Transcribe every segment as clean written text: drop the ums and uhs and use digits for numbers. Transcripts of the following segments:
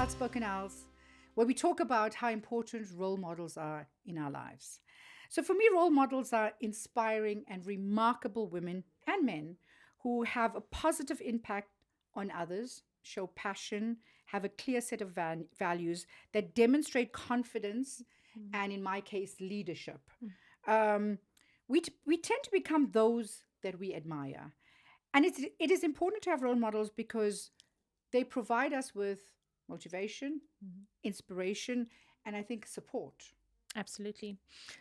Outspoken Owls, where we talk about how important role models are in our lives. So, for me, role models are inspiring and remarkable women and men who have a positive impact on others, show passion, have a clear set of values that demonstrate confidence, and in my case, leadership. Um, we tend to become those that we admire. And it is important to have role models because they provide us with motivation, inspiration, and I think support. Absolutely.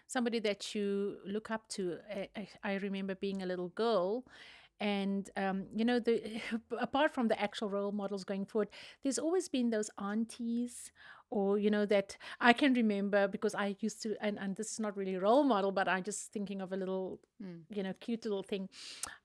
Somebody that you look up to. I remember being a little girl. And, apart from the actual role models going forward, there's always been those aunties or, that I can remember because I used to, and this is not really a role model, but I'm just thinking of a little, Mm. cute little thing.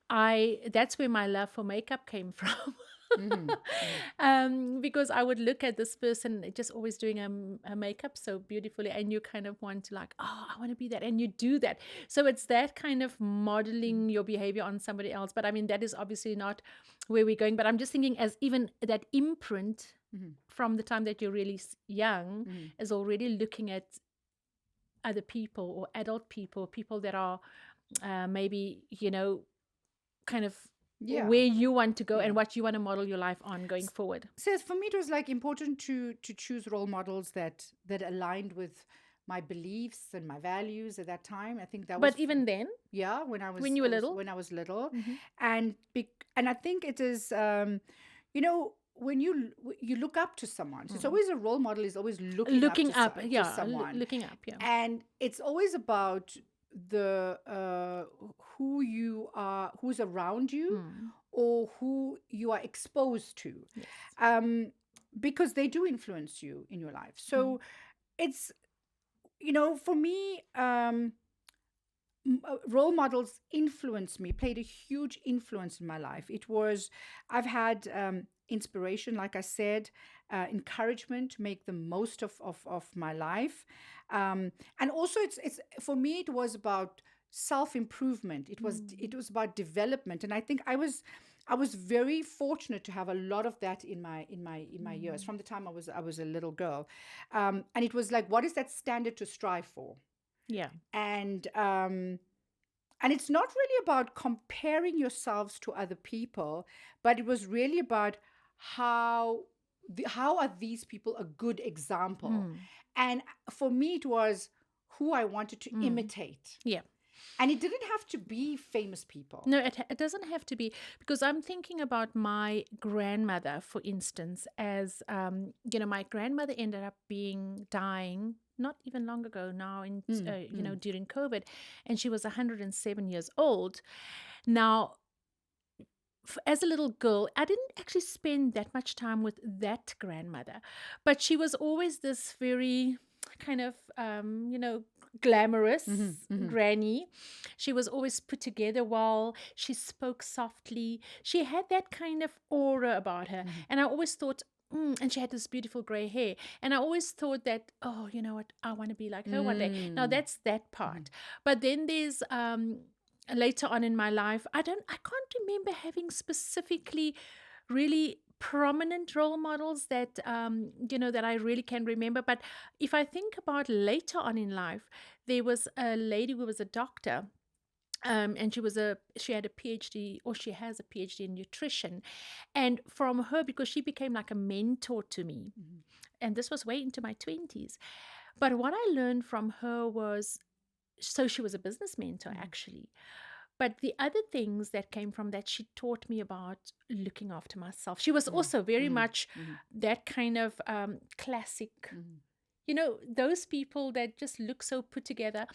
That's where my love for makeup came from. Mhm. Because I would look at this person just always doing a makeup so beautifully, and you kind of want to like, oh, I want to be that, and you do that. So it's that kind of modeling your behavior on somebody else. But I mean, that is obviously not where we're going. But I'm just thinking, as even that imprint Mhm. from the time that you're really young Mhm. is already looking at other people or adult people, people that are maybe kind of Yeah. where you want to go Yeah. and what you want to model your life on going forward. So for me, it was like important to choose role models that aligned with my beliefs and my values at that time. I think that was But even then, yeah, when when you were little, when I was little, hmm and and I think it is when you look up to someone. So it's always a role model is always looking up looking up, to yeah, someone, looking up, yeah. and it's always about the who you are, who's around you, Mm. or who you are exposed to, Yes. um, because they do influence you in your life. Mm. So it's for me, role models influenced me, played a huge influence in my life. I've had inspiration, like I said, encouragement to make the most of my life. And also it's for me, it was about self-improvement. It was about development. And I think I was very fortunate to have a lot of that in my years from the time I was a little girl. And it was like, what is that standard to strive for? Yeah. and and it's not really about comparing yourselves to other people, but it was really about how how are these people a good example. Mm. And for me, it was who I wanted to Mm. imitate, Yeah. and it didn't have to be famous people. No, it doesn't have to be, because I'm thinking about my grandmother, for instance, as my grandmother ended up dying not even long ago now in Mm, mm, during COVID, and she was 107 years old. Now, as a little girl, I didn't actually spend that much time with that grandmother, but she was always this very kind of, mm-hmm, glamorous mm-hmm, granny. She was always put together well. She spoke softly. She had that kind of aura about her. mm-hmm, And I always thought, and she had this beautiful gray hair. And I always thought that, oh, you know what? I want to be like her one day. Now, mm, that's that mm-hmm, part. But then there's later on in my life, I can't remember having specifically really prominent role models that that I really can remember. But if I think about later on in life, there was a lady who was a doctor. And she had a PhD, or she has a PhD in nutrition, and from her, because she became like a mentor to me, mm-hmm, and this was way into my 20s. But what I learned from her was, so she was a business mentor mm-hmm, actually, but the other things that came from that, she taught me about looking after myself. She was also very mm-hmm, much mm-hmm, that kind of classic, mm-hmm. those people that just look so put together.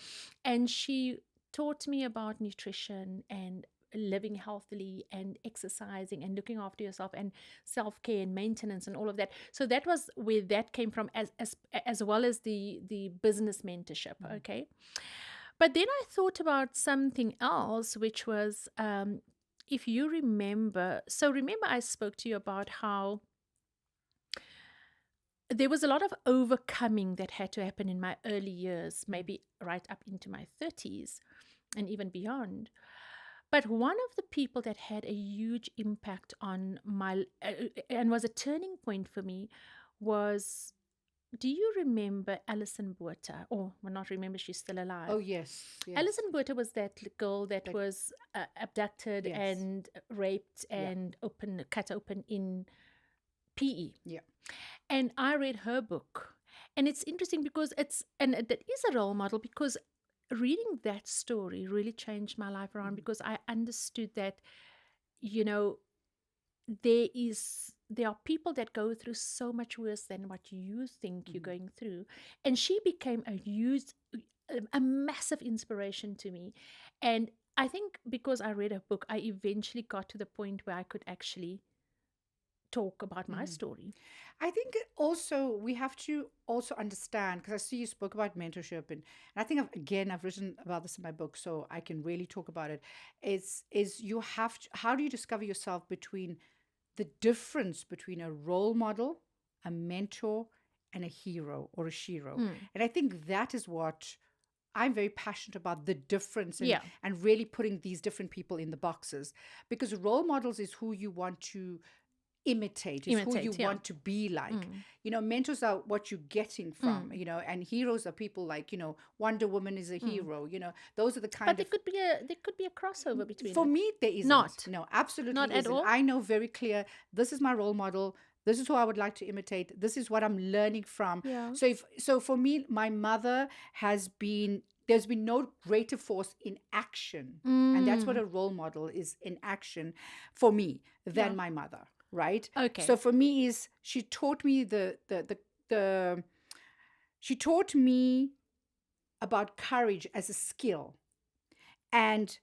And she taught me about nutrition and living healthily and exercising and looking after yourself and self-care and maintenance and all of that. So that was where that came from, as well as the business mentorship. Okay. But then I thought about something else, which was, if you remember, so remember I spoke to you about how there was a lot of overcoming that had to happen in my early years, maybe right up into my 30s and even beyond. But one of the people that had a huge impact on and was a turning point for me was, do you remember Alison Buerta? Or, well, not remember, she's still alive. Oh, yes, yes. Alison Buerta was that girl that Like, was abducted yes. and raped Yeah. and cut open in PE. Yeah. And I read her book. And it's interesting because that is a role model, because reading that story really changed my life around, because I understood that, you know, there are people that go through so much worse than what you think you're going through. And she became a massive inspiration to me. And I think because I read her book, I eventually got to the point where I could actually talk about my story. I think also we have to also understand, because I see you spoke about mentorship, and I think I've written about this in my book, so I can really talk about it. Is you have to, how do you discover yourself between the difference between a role model, a mentor, and a hero or a shiro? And I think that is what I'm very passionate about, the difference, Yeah. and really putting these different people in the boxes, because role models is who you want to imitate, is who you Yeah. want to be like. Mentors are what you're getting from, and heroes are people like, Wonder Woman is a hero, those are the kind But of. there could be a crossover between For it. me, there isn't. Not. No, absolutely Not at isn't. all? I know very clear, this is my role model. This is who I would like to imitate. This is what I'm learning from. Yeah. So for me, my mother there's been no greater force in action. And that's what a role model is, in action, for me, than my mother, right? Okay. So for me is, she taught me she taught me about courage as a skill, and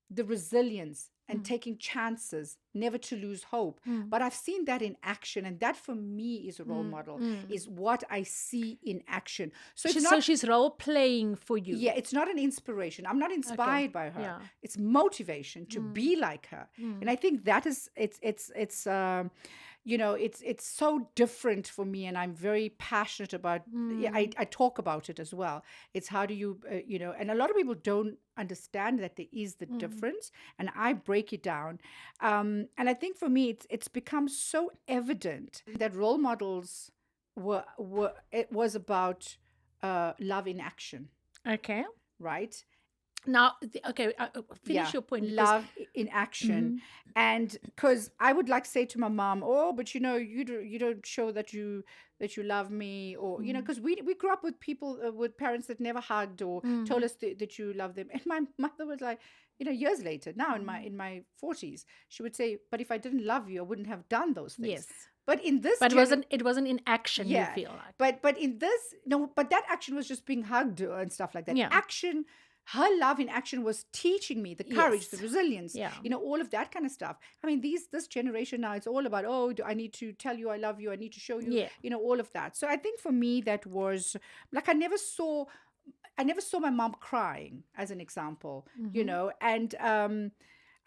the resilience, and taking chances, never to lose hope. But I've seen that in action, and that for me is a role model, is what I see in action. So it's not, So she's role playing for you. yeah, it's not an inspiration. I'm not inspired by her. Yeah. It's motivation to be like her. And I think that is, it's it's so different for me, and I'm very passionate about. Yeah, I talk about it as well. It's how do you, and a lot of people don't understand that there is the difference, and I break it down. And I think for me, it's become so evident that role models it was about love in action, Okay. right? Now, finish Yeah, your point. love in action. And because I would like say to my mom, oh, but you don't show that you love me, or because we grew up with people, with parents that never hugged or told us that you love them. And my mother was like, years later, now in my 40s, she would say, but if I didn't love you, I wouldn't have done those things. Yes. But in this, But it wasn't in action, you feel like. but in this, no, but that action was just being hugged and stuff like that. Yeah. Action, her love in action was teaching me the courage, Yes. the resilience, Yeah. all of that kind of stuff. I mean, this generation now, it's all about, oh, I need to tell you I love you, I need to show you, Yeah. all of that. So I think for me, that was like, I never saw my mom crying, as an example, and I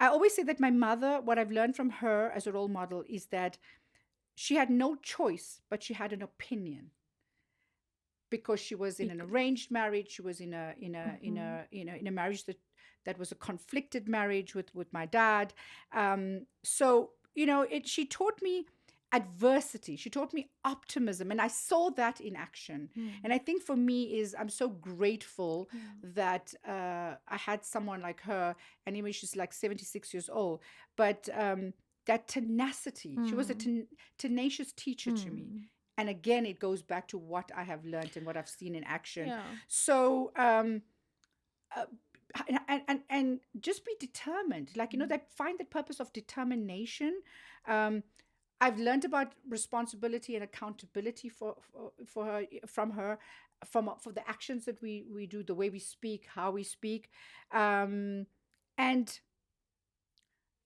always say that my mother, what I've learned from her as a role model, is that she had no choice, but she had an opinion, because she was in an arranged marriage. She was in a marriage that was a conflicted marriage with my dad. So she taught me adversity. She taught me optimism, and I saw that in action. And I think for me is, I'm so grateful that I had someone like her. And even she's like 76 years old, but that tenacity. She was a tenacious teacher to me. And again, it goes back to what I have learned and what I've seen in action. Yeah. So, and just be determined, like, that, find the purpose of determination. I've learned about responsibility and accountability for her, from her, for the actions that we do, the way we speak, how we speak. And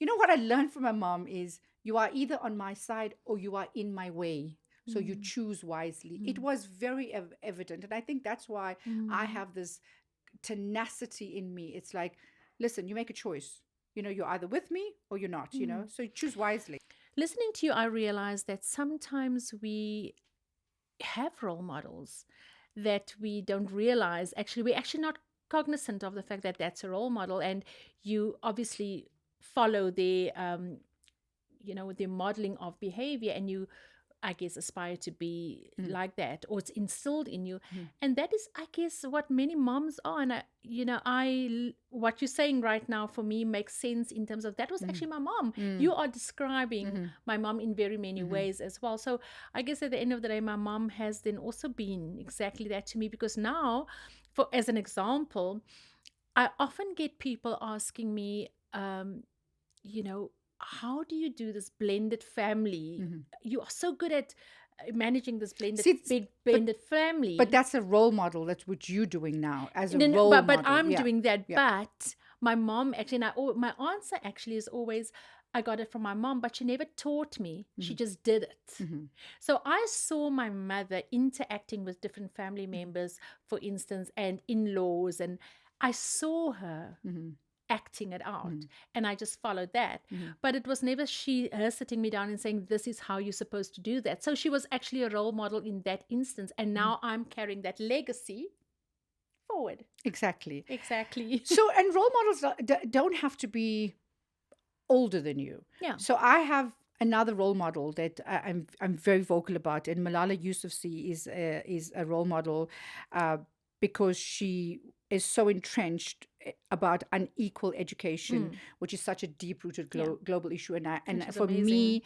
what I learned from my mom is, you are either on my side or you are in my way. So you choose wisely. It was very evident. And I think that's why I have this tenacity in me. It's like, listen, you make a choice. You're either with me or you're not, so you choose wisely. Listening to you, I realize that sometimes we have role models that we don't realize. Actually, we're actually not cognizant of the fact that that's a role model. And you obviously follow their, their modeling of behavior, and you I guess, aspire to be Mm. like that, or it's instilled in you. Mm. And that is, I guess, what many moms are. And what you're saying right now for me makes sense in terms of that was actually my mom. Mm. You are describing Mhm. my mom in very many Mhm. ways as well. So I guess at the end of the day, my mom has then also been exactly that to me, because now, for as an example, I often get people asking me, how do you do this blended family? Mhm. You are so good at managing this See, big but blended but family. that's a role model. That's what you're doing now as a No, no, role but model. I'm Yeah. doing that. Yeah. But my mom actually, my answer actually is always, I got it from my mom, but she never taught me. She Mhm. just did it. Mhm. So I saw my mother interacting with different family members, for instance, and in-laws, and I saw her Mhm. acting it out, Mhm. and I just followed that. Mhm. But it was never her sitting me down and saying, this is how you're supposed to do that. So she was actually a role model in that instance, and Mhm. now I'm carrying that legacy forward. Exactly. Exactly. So, and role models don't have to be older than you. Yeah. So I have another role model that I'm very vocal about, and Malala Yousafzai is a role model because she is so entrenched about unequal education, Mm. which is such a deep-rooted Yeah. global issue. And Which is for amazing. me,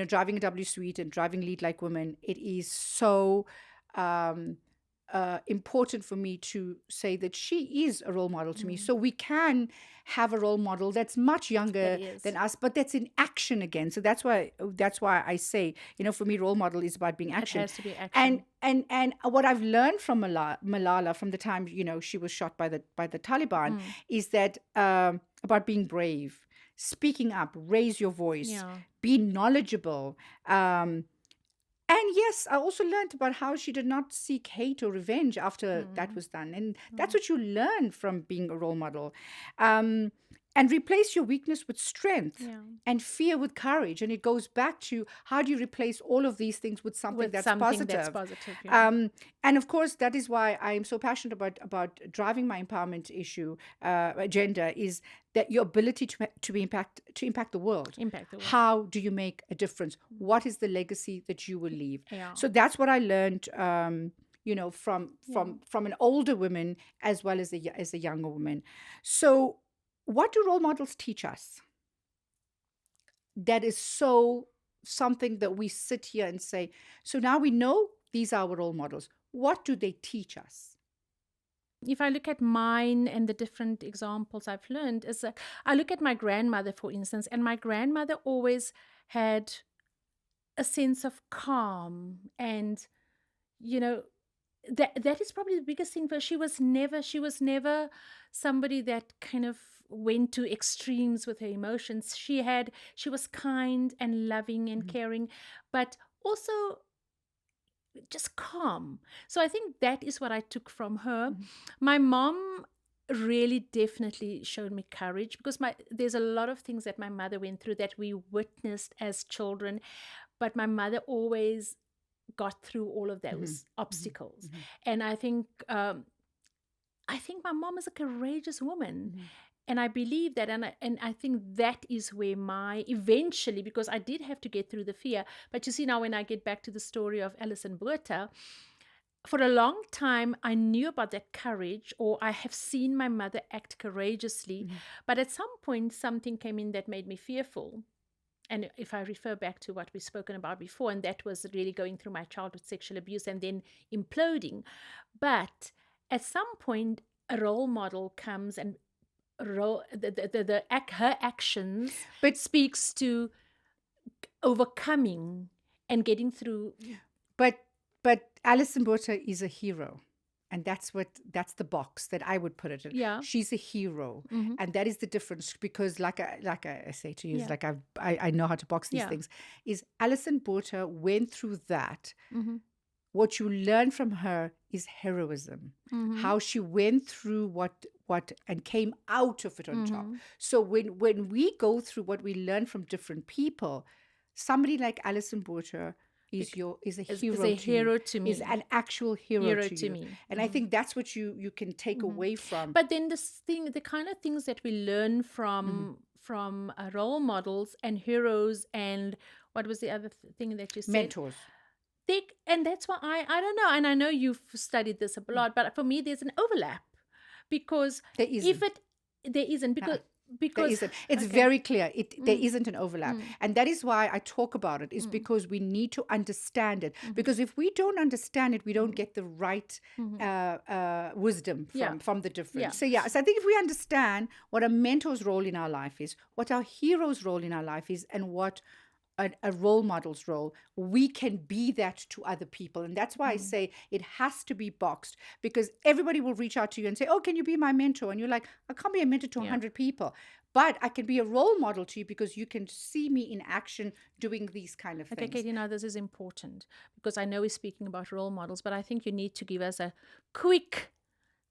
driving a W Suite and driving Lead Like Women, it is so um, important for me to say that she is a role model to me. So we can have a role model that's much younger That is. than us, but that's in action again. So that's why I say, for me, role model is about being It action. has to be action. And what I've learned from Malala from the time she was shot by the Taliban is that about being brave, speaking up, raise your voice, Yeah. be knowledgeable. And yes, I also learned about how she did not seek hate or revenge after that was done. And that's what you learn from being a role model. Um, and replace your weakness with strength Yeah. and fear with courage. And it goes back to how do you replace all of these things with something With that's something that's positive? positive. Yeah. And of course, that is why I am so passionate about driving my empowerment issue agenda. Is that your ability to impact the world? Impact the world. How do you make a difference? What is the legacy that you will leave? Yeah. So that's what I learned. From an older woman as well as a younger woman. So, what do role models teach us? That is so something that we sit here and say, so now we know these are our role models. What do they teach us? If I look at mine and the different examples I've learned, is that I look at my grandmother, for instance, and my grandmother always had a sense of calm, and you know that is probably the biggest thing. But she was never somebody that kind of went to extremes with her emotions. She was kind and loving and caring, but also just calm. So I think that is what I took from her. My mom really definitely showed me courage, because there's a lot of things that my mother went through that we witnessed as children, but my mother always got through all of those obstacles. And I think my mom is a courageous woman. And I believe that, and I think that is where eventually, because I did have to get through the fear. But you see, now when I get back to the story of Alison Botha, for a long time, I knew about that courage, or I have seen my mother act courageously. But at some point, something came in that made me fearful. And if I refer back to what we've spoken about before, and that was really going through my childhood sexual abuse and then imploding. But at some point, a role model comes, and her actions But speaks to overcoming and getting through. but but Alison Botha is a hero. And that's the box that I would put it in. Yeah. She's a hero, and that is the difference. Because, like I say to you, Yeah. is like I know how to box these Yeah. things. Is Alison Botha went through that. Mm-hmm. What you learn from her is heroism. How she went through what and came out of it on top. So when we go through what we learn from different people, somebody like Alison Botha is a hero a to hero you, to me. is an actual hero to you. me. And I think that's what you can take away from. But then the kind of things that we learn from role models and heroes, and what was the other thing that you said? Mentors. And that's why I don't know, and I know you've studied this a Mm. lot, but for me there's an overlap, because There if isn't. it there isn't, Uh-uh. because There because isn't. It's okay. very clear. There Mm, isn't an overlap, mm, and that is why I talk about it. Is mm, because we need to understand it. mhm, Because if we don't understand it, we don't mhm, get the right mhm. wisdom Yeah, from the difference. yeah. So yeah. So I think if we understand what a mentor's role in our life is, what our hero's role in our life is, and what a role model's role, we can be that to other people. And that's why I Mm, say it has to be boxed, because everybody will reach out to you and say, oh, can you be my mentor? And you're like, I can't be a mentor to yeah. 100 people, but I can be a role model to you because you can see me in action doing these kind of Okay, things. Katie, now this is important, because I know we're speaking about role models, but I think you need to give us a quick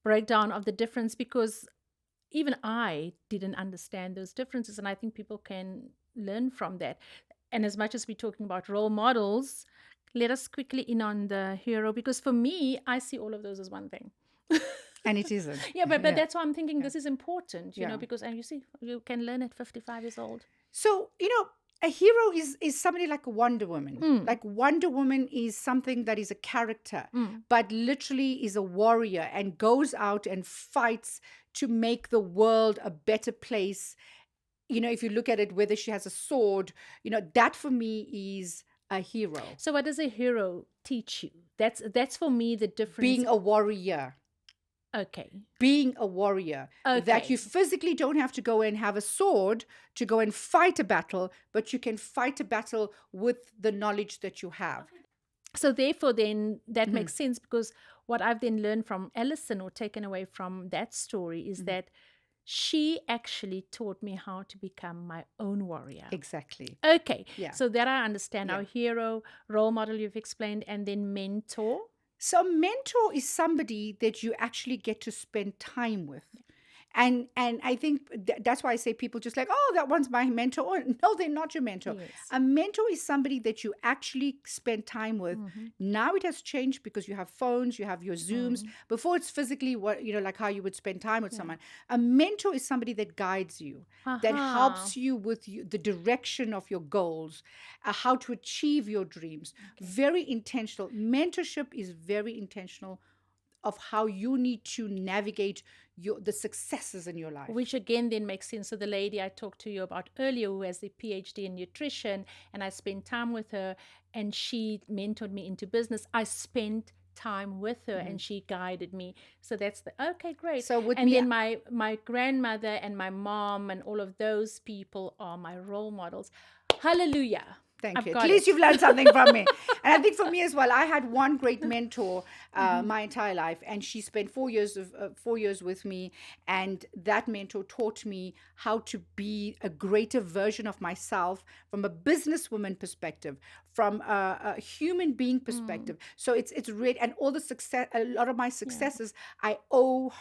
breakdown of the difference, because even I didn't understand those differences, and I think people can learn from that. And as much as we're talking about role models, let us quickly in on the hero, because for me, I see all of those as one thing. And it isn't. Yeah, but Yeah. that's why I'm thinking Yeah. this is important, Yeah. because, and you see, you can learn at 55 years old. So, a hero is somebody like a Wonder Woman. Mm, Like Wonder Woman is something that is a character, mm, but literally is a warrior and goes out and fights to make the world a better place. If you look at it, whether she has a sword, that for me is a hero. So what does a hero teach you? That's for me the difference. Being a warrior. Okay. Being a warrior, that you Okay. physically don't have to go and have a sword to go and fight a battle, but you can fight a battle with the knowledge that you have. So therefore, then that Mhm, makes sense, because what I've then learned from Ellison, or taken away from that story, is mhm. that she actually taught me how to become my own warrior. Exactly. Okay, Yeah. so that I understand. Yeah. Our hero, role model, you've explained, and then mentor. So a mentor is somebody that you actually get to spend time with. And I think that's why I say people just like, oh, that one's my mentor. Oh, no, they're not your mentor. Yes. A mentor is somebody that you actually spend time with. Mm-hmm. Now it has changed because you have phones, you have your Zooms. Mm. Before it's physically what, like how you would spend time with Yeah. someone. A mentor is somebody that guides you, that Aha. helps you with the direction of your goals, how to achieve your dreams. Okay. Very intentional. Mentorship is very intentional of how you need to navigate the successes in your life. Which again then makes sense. So the lady I talked to you about earlier, who has the PhD in nutrition, and I spent time with her, and she mentored me into business. I spent time with her, Mhm. and she guided me. So that's the okay, great. So with And me, then my grandmother and my mom and all of those people are my role models. Hallelujah. thank I've you. At got least it. you've learned something from me. And I think for me as well, I had one great mentor Mhm. my entire life, and she spent 4 years with me. And that mentor taught me how to be a greater version of myself from a businesswoman perspective, from a human being Mm, perspective. So it's really, and all the success, a lot of my yeah. successes, I owe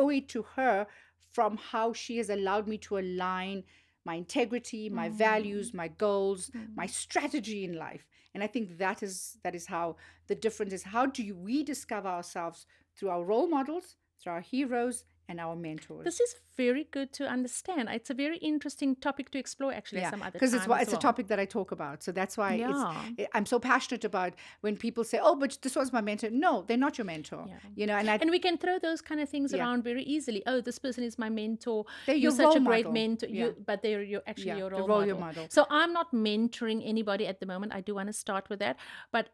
it to her, from how she has allowed me to align my integrity, my Mm, values, my goals, my mm. strategy in life. And I think that is how the difference is. How do we discover ourselves? Through our role models, through our heroes, and our This mentors. is very good to understand. It's a very interesting topic to explore, actually, at Yeah, some other because it's time as it's a well. topic that I talk about. So that's why Yeah. I'm so passionate about when people say, "Oh, but this was my mentor." No, they're not your mentor. Yeah. And I And we can throw those kind of things yeah, around very easily. Oh, this person is my mentor. they're You're your such role a great model. mentor. Yeah, But they're actually yeah, your the role role your model. model. So I'm not mentoring anybody at the moment. I do want to start with that. But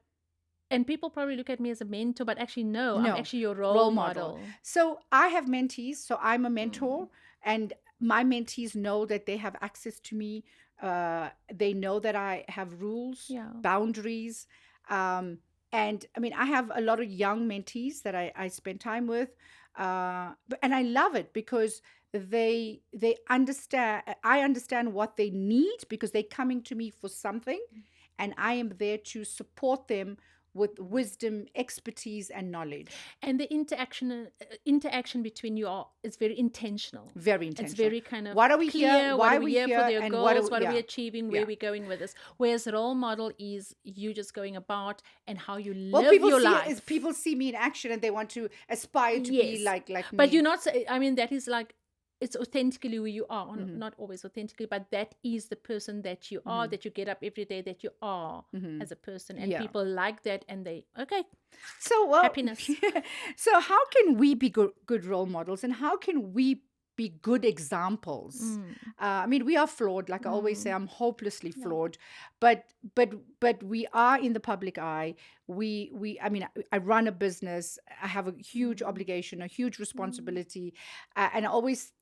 and people probably look at me as a mentor, but actually no, I'm No, actually your role role model. model. So I have mentees. So I'm a Mm. mentor, and my mentees know that they have access to me. They know that I have rules, Yeah. boundaries. And I mean, I have a lot of young mentees that I spend time with. And I love it because they understand. I understand what they need because they're coming to me for something, and I am there to support them with wisdom, expertise, and knowledge. And the interaction between you all is very intentional. Very It's intentional. very kind of What are we here? clear. What Why are are we we here for? here? Their And goals. What are we yeah, achieving? Where yeah. are we going with this? Whereas role model is you just going about and how you Well, live people your see it as life. people see me in action and they want to aspire to be Yes, like but you're me. not. I mean, that is like it's authentically who you are, or not always authentically, but that is the person that you are, that you get up every day, that you are as a person, and Yeah. people like that, and they, okay, So, well, happiness. so how can we be good role models, and how can we be good examples? I mean, we are flawed. Like I always say, I'm hopelessly Yeah. flawed, but but we are in the public eye. I mean, I run a business. I have a huge obligation, a huge responsibility, and I always,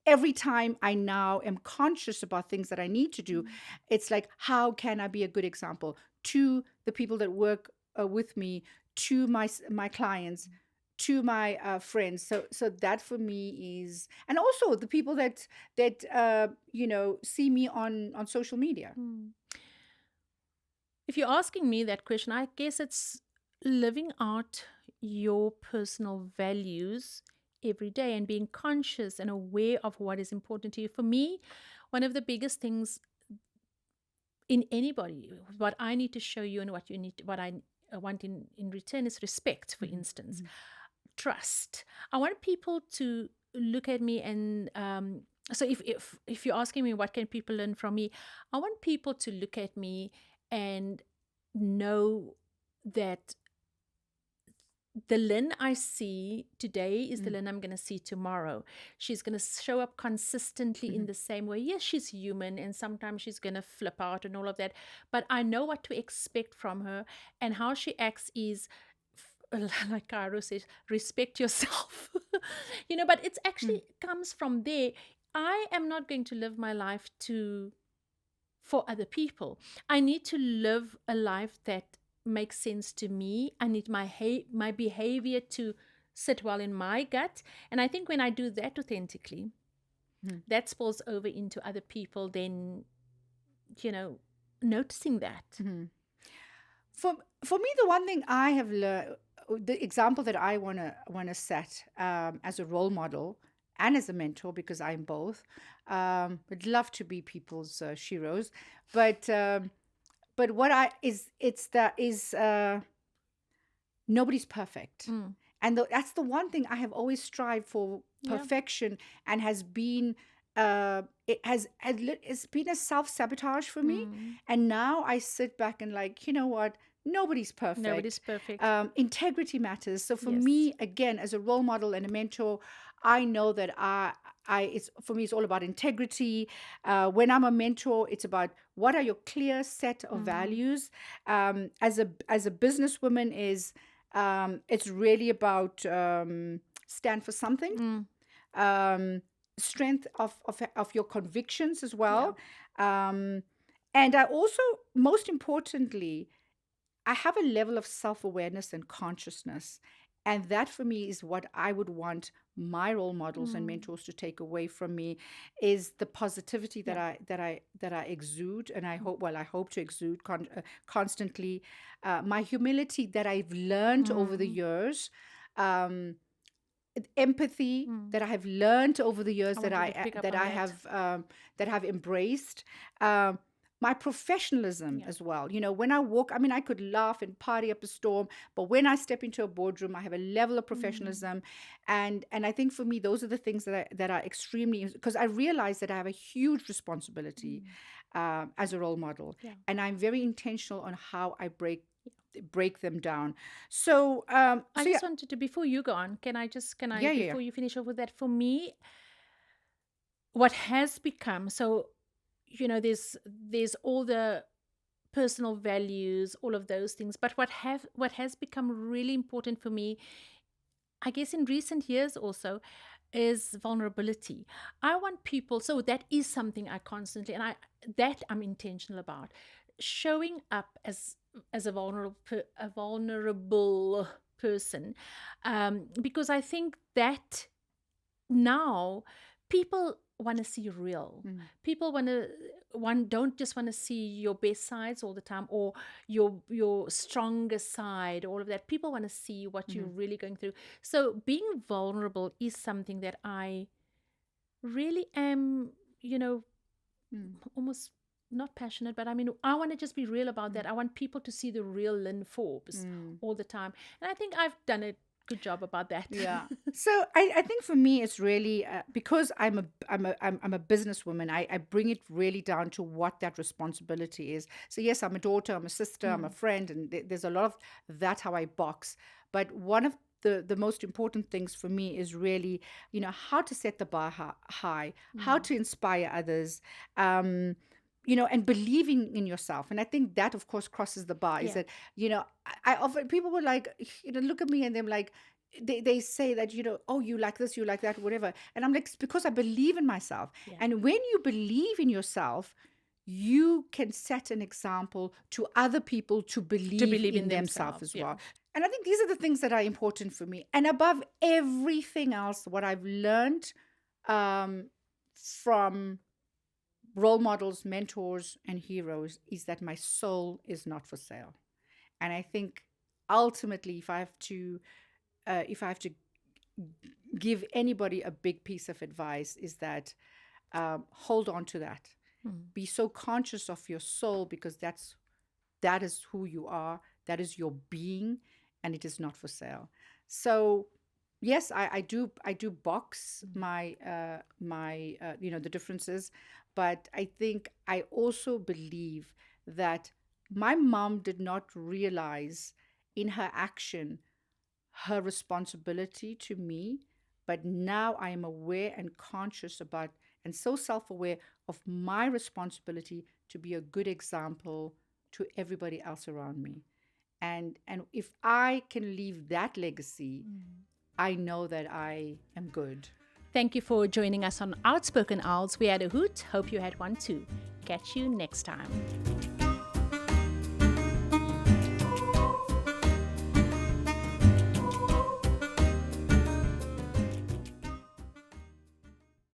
every time I now am conscious about things that I need to do, it's like, how can I be a good example to the people that work with me, to my clients, to my friends? So that for me is, and also the people that see me on social media. If you're asking me that question, I guess it's living out your personal values every day and being conscious and aware of what is important to you. For me, one of the biggest things in anybody, what I need to show you and what you need, what I want in return is respect, for instance, trust. I want people to look at me and so if you're asking me what can people learn from me, I want people to look at me and know that the Lynn I see today is the Lynn I'm going to see tomorrow. She's going to show up consistently in the same way. Yes, she's human and sometimes she's going to flip out and all of that. But I know what to expect from her, and how she acts is, like Cairo says, respect yourself. But it's actually comes from there. I am not going to live my life for other people. I need to live a life that makes sense to me. I need my behavior to sit well in my gut. And I think when I do that authentically, that spills over into other people, then, noticing that. For me, the one thing I have learned, the example that I wanna set as a role model and as a mentor, because I'm both. Would love to be people's sheroes, but what I is it's that is nobody's perfect. And that's the one thing I have always strived for, Yeah. perfection, and has been it's been a self-sabotage for me. And now I sit back and, like, you know what, nobody's perfect. Nobody's perfect. Integrity matters. So for Yes. me, again, as a role model and a mentor, I know that it's, for me, it's all about integrity. When I'm a mentor, it's about what are your clear set of values. As a businesswoman, is it's really about stand for something. Strength of your convictions as well. And I also, most importantly, I have a level of self-awareness and consciousness. And that for me is what I would want my role models and mentors to take away from me, is the positivity that I exude, and I hope to exude constantly. My humility that I've learned over the years, um, empathy that I have learned over the years, I that wanted to pick up that on I that. have that have embraced. My professionalism as well. When I walk, I mean, I could laugh and party up a storm, but when I step into a boardroom, I have a level of professionalism, and I think for me, those are the things that are extremely, because I realize that I have a huge responsibility as a role model, and I'm very intentional on how I break them down. So, I so yeah, just wanted to, before you go on, yeah, yeah, yeah. before you finish off with that, for me, what has become, so, there's all the personal values, all of those things, but what has become really important for me, I guess in recent years also, is vulnerability. I want people, so that is something I constantly, and I'm intentional about, showing up as a vulnerable person, because I think that now people want to see real. People don't just want to see your best sides all the time, or your strongest side, all of that. People want to see what you're really going through. So being vulnerable is something that I really am, almost not passionate, but I mean, I want to just be real about that. I want people to see the real Lynn Forbes all the time. And I think I've done it Good job about that. Yeah. So I think for me it's really because I'm a businesswoman. I bring it really down to what that responsibility is. So yes, I'm a daughter, I'm a sister, I'm a Mm. friend, and there's a lot of that how I box. But one of the most important things for me is really, how to set the bar high, how Mm. to inspire others. And believing in yourself. And I think that, of course, crosses the bar. Is Yeah. that I often people were like, look at me, and they're like, they say that, oh, you like this, you like that, whatever, and I'm like, it's because I believe in myself. Yeah. And when you believe in yourself, you can set an example to other people to To believe believe in in themselves themselves. as Yeah. well. And I think these are the things that are important for me, and above everything else, what I've learned from role models, mentors, and heroes is that my soul is not for sale. And I think ultimately, if I have to give anybody a big piece of advice, is that hold on to that. Mm. Be so conscious of your soul, because that is who you are. That is your being, and it is not for sale. So yes, I do box Mm. my the differences, but I think I also believe that my mom did not realize in her action her responsibility to me, but now I am aware and conscious about, and so self aware of my responsibility to be a good example to everybody else around me. And if I can leave that legacy, Mm. I know that I am good. Thank you for joining us on Outspoken Owls. We had a hoot. Hope you had one too. Catch you next time.